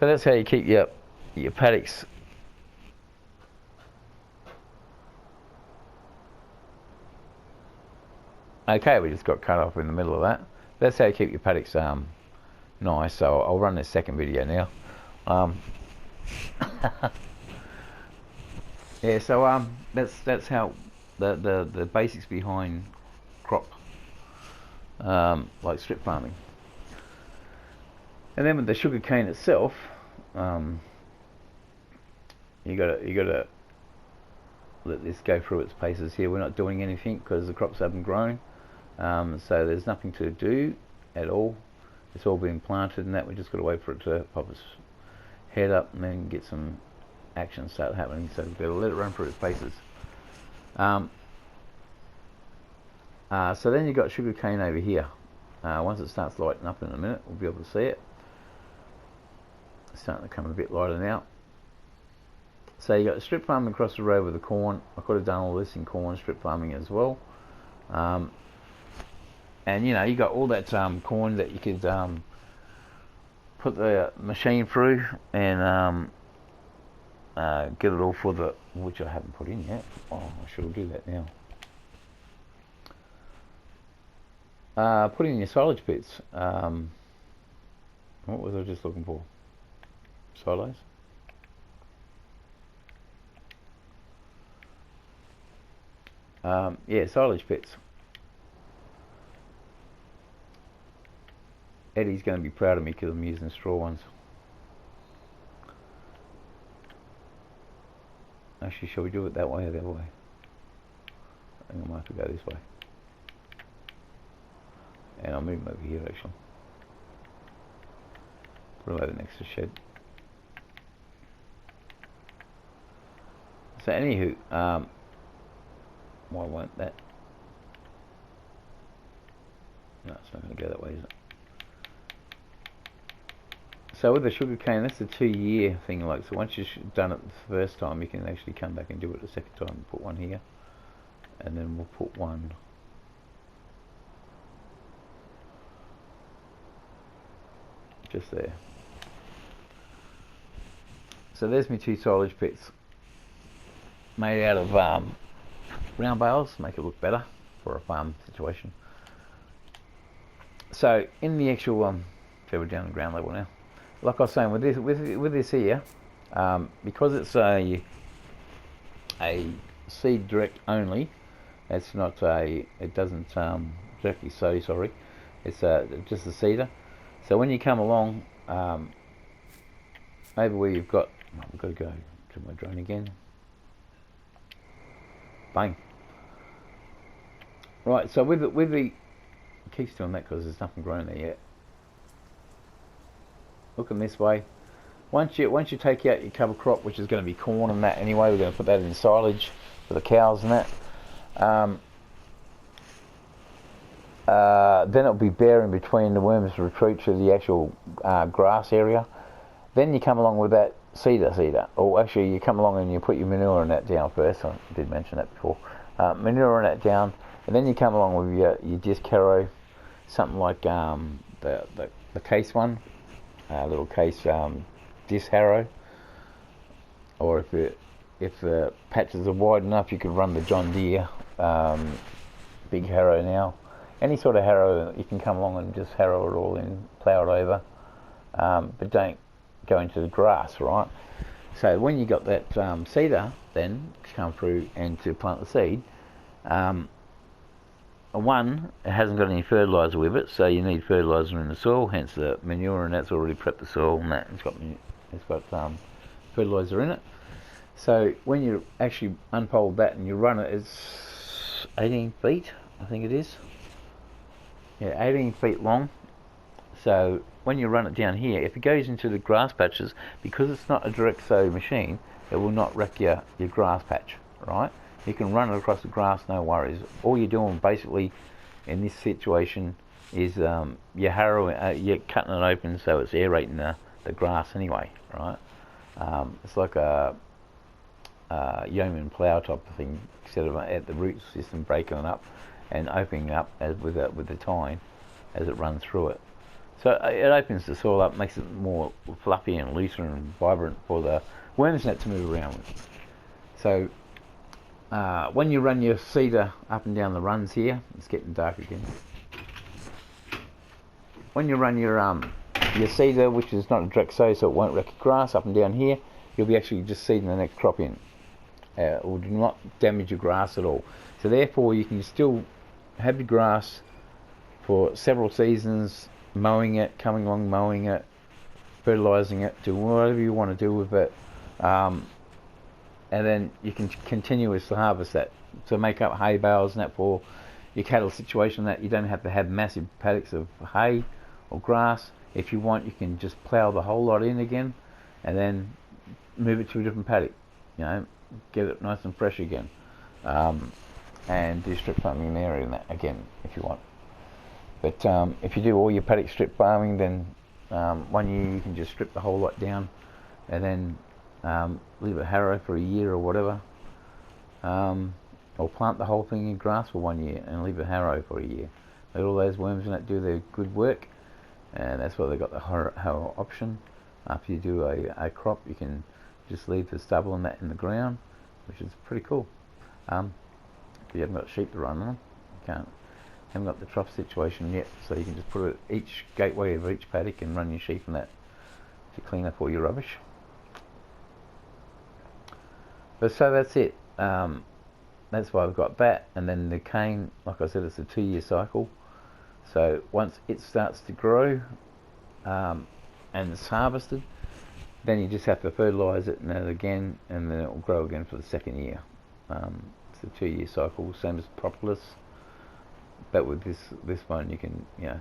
So that's how you keep your paddocks okay. We just got cut off in the middle of that. That's how you keep your paddocks nice. So I'll run this second video now. Yeah, so that's how the basics behind crop like strip farming. And then with the sugar cane itself, you gotta let this go through its paces here. We're not doing anything because the crops haven't grown, so there's nothing to do at all. It's all been planted and that. We just got to wait for it to pop its head up and then get some action start happening. So we've got to let it run through its paces. So then you've got sugar cane over here. Once it starts lighting up in a minute, we'll be able to see it. It's starting to come a bit lighter now. So you got the strip farming across the road with the corn. I could have done all this in corn strip farming as well. And you know, you got all that corn that you could put the machine through and get it all for the, which I haven't put in yet. Oh, I should do that now. Put in your silage pits. What was I just looking for? Silos. Yeah, silage pits. Eddie's going to be proud of me because I'm using straw ones. Actually, shall we do it that way or the other way? I think I might have to go this way. And I'll move them over here actually. Put them over next to the shed. So anywho, why won't that? No, it's not going to go that way, is it? So with the sugar cane, that's a 2-year thing. Like, so once you've done it the first time, you can actually come back and do it the second time. Put one here, and then we'll put one just there. So there's my 2 silage pits made out of round bales, make it look better for a farm situation. So in the actual so we're down to ground level now. Like I was saying, with this here, because it's a seed direct only, it's not a, it doesn't directly sow, sorry, it's just a seeder. So when you come along over where you've got, I've got to go to my drone again. Bang. Right, so with the it keeps doing that because there's nothing grown there yet. Looking this way. Once you take out your cover crop, which is going to be corn and that anyway, we're going to put that in silage for the cows and that. Then it'll be bare in between the worms retreat to the actual grass area. Then you come along with that seeder, or actually you come along and you put your manure and that down first. I did mention that before. Manure and that down, and then you come along with your disc harrow, something like the case one, little case disc harrow, or if the patches are wide enough, you could run the John Deere big harrow now. Any sort of harrow, you can come along and just harrow it all in, plough it over, but don't go into the grass, right? So when you got that seeder then to come through and to plant the seed, one, it hasn't got any fertiliser with it, so you need fertiliser in the soil, hence the manure, and that's already prepped the soil, and that it's got fertiliser in it. So when you actually unfold that and you run it, it's 18 feet, I think it is. Yeah, 18 feet long. So when you run it down here, if it goes into the grass patches, because it's not a direct sow machine, it will not wreck your grass patch, right? You can run it across the grass, no worries. All you're doing basically in this situation is you're harrowing, you're cutting it open so it's aerating the grass anyway, right? It's like a yeoman plough type of thing, instead of at the root system breaking it up and opening up as with the tine as it runs through it. So it opens the soil up, makes it more fluffy and looser and vibrant for the worms net to move around with. So when you run your seeder up and down the runs here, it's getting dark again. When you run your seeder, which is not a direct sow, so it won't wreck your grass up and down here, you'll be actually just seeding the next crop in. It will not damage your grass at all. So therefore you can still have your grass for several seasons, mowing it, coming along, mowing it, fertilising it, do whatever you want to do with it, and then you can continuously harvest that to make up hay bales and that for your cattle situation, that you don't have to have massive paddocks of hay or grass. If you want, you can just plough the whole lot in again and then move it to a different paddock, you know, get it nice and fresh again, and do strip farming in the area and that again if you want. But if you do all your paddock strip farming, then 1 year you can just strip the whole lot down and then leave it harrow for a year or whatever, or plant the whole thing in grass for 1 year and leave it harrow for a year. Let all those worms in it do their good work, and that's why they got the harrow option. After you do a crop, you can just leave the stubble and that in the ground, which is pretty cool. If you haven't got sheep to run on, you haven't got the trough situation yet, so you can just put it at each gateway of each paddock and run your sheep in that to clean up all your rubbish. But so that's it. That's why I've got that, and then the cane, like I said, it's a 2-year cycle. So once it starts to grow and it's harvested, then you just have to fertilise it and then again, and then it will grow again for the 2nd year. It's a 2-year cycle, same as propolis, but with this one you can, you know,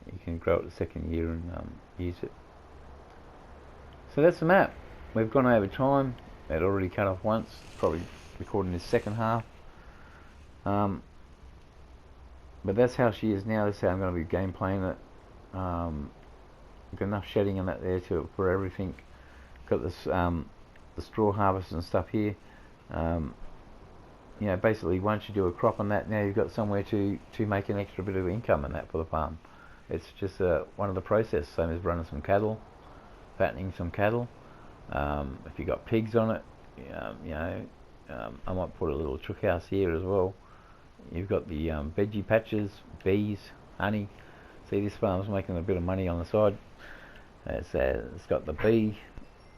you can grow it the 2nd year and use it. So that's the map. We've gone over time. It already cut off once, probably recording this second half. But that's how she is now. That's how I'm going to be game playing it. Got enough shedding in that there for everything. Got this the straw harvest and stuff here. You know, basically once you do a crop on that, now you've got somewhere to make an extra bit of income in that for the farm. It's just one of the process, same as running some cattle, fattening some cattle. If you got pigs on it, you know, I might put a little chook house here as well. You've got the veggie patches, bees, honey. See, this farm's making a bit of money on the side. It's got the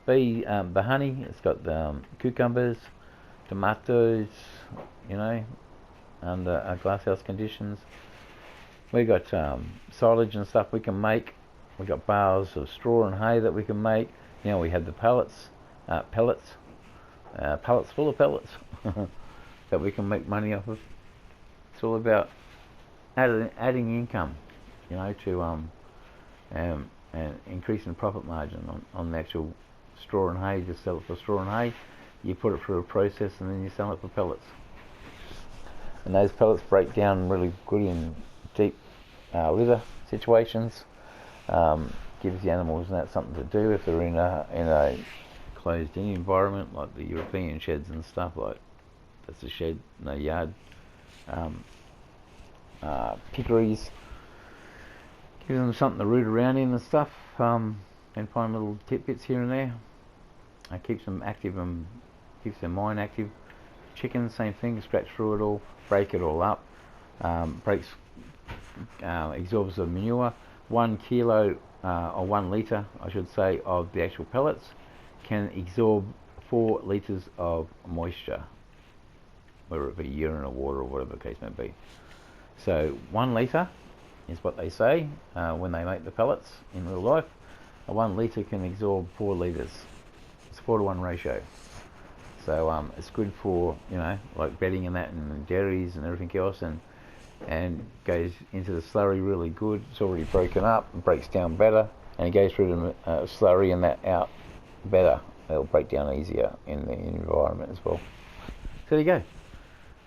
the honey. It's got the cucumbers, tomatoes, you know, under glasshouse conditions. We got silage and stuff we can make. We got bales of straw and hay that we can make. You know, we have the pellets full of pellets that we can make money off of. It's all about adding income, you know, to and increasing profit margin on the actual straw and hay. Just sell it for straw and hay. You put it through a process and then you sell it for pellets. And those pellets break down really good in deep litter situations. Gives the animals and that something to do if they're in a closed-in environment like the European sheds and stuff. Like that's a shed, no yard. Piggeries, give them something to root around in and stuff, and find little tidbits here and there. It keeps them active and keeps their mind active. Chickens, same thing, scratch through it all, break it all up, absorbs the manure. 1 kilo or 1 litre, I should say, of the actual pellets can absorb 4 litres of moisture, whether it be urine or water or whatever the case may be. So 1 litre is what they say when they make the pellets in real life. 1 litre can absorb 4 litres. It's a 4-to-1 ratio. So it's good for, you know, like bedding and that, and dairies and everything else, and goes into the slurry really good. It's already broken up and breaks down better, and it goes through the slurry and that out better. It'll break down easier in the environment as well. So there you go.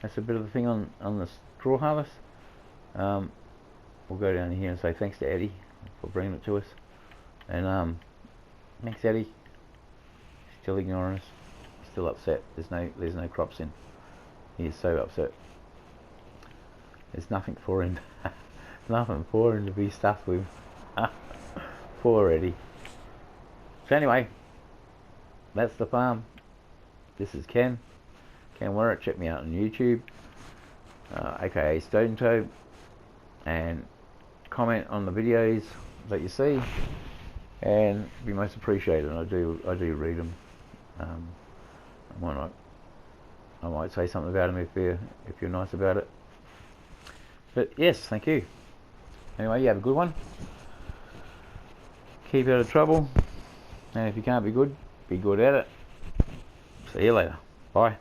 That's a bit of the thing on the straw harvest. We'll go down here and say thanks to Eddie for bringing it to us, and thanks Eddie. Still ignoring us, still upset. There's no crops in. He is so upset. There's nothing for him. Nothing for him to be stuffed with. Poor Eddie. So anyway, that's the farm. This is Ken Werrett. Check me out on YouTube, aka Stone Toe, and comment on the videos that you see, and be most appreciated. I do read them. I might say something about them if you're nice about it. But yes, thank you. Anyway, you have a good one. Keep out of trouble, and if you can't be good at it. See you later. Bye.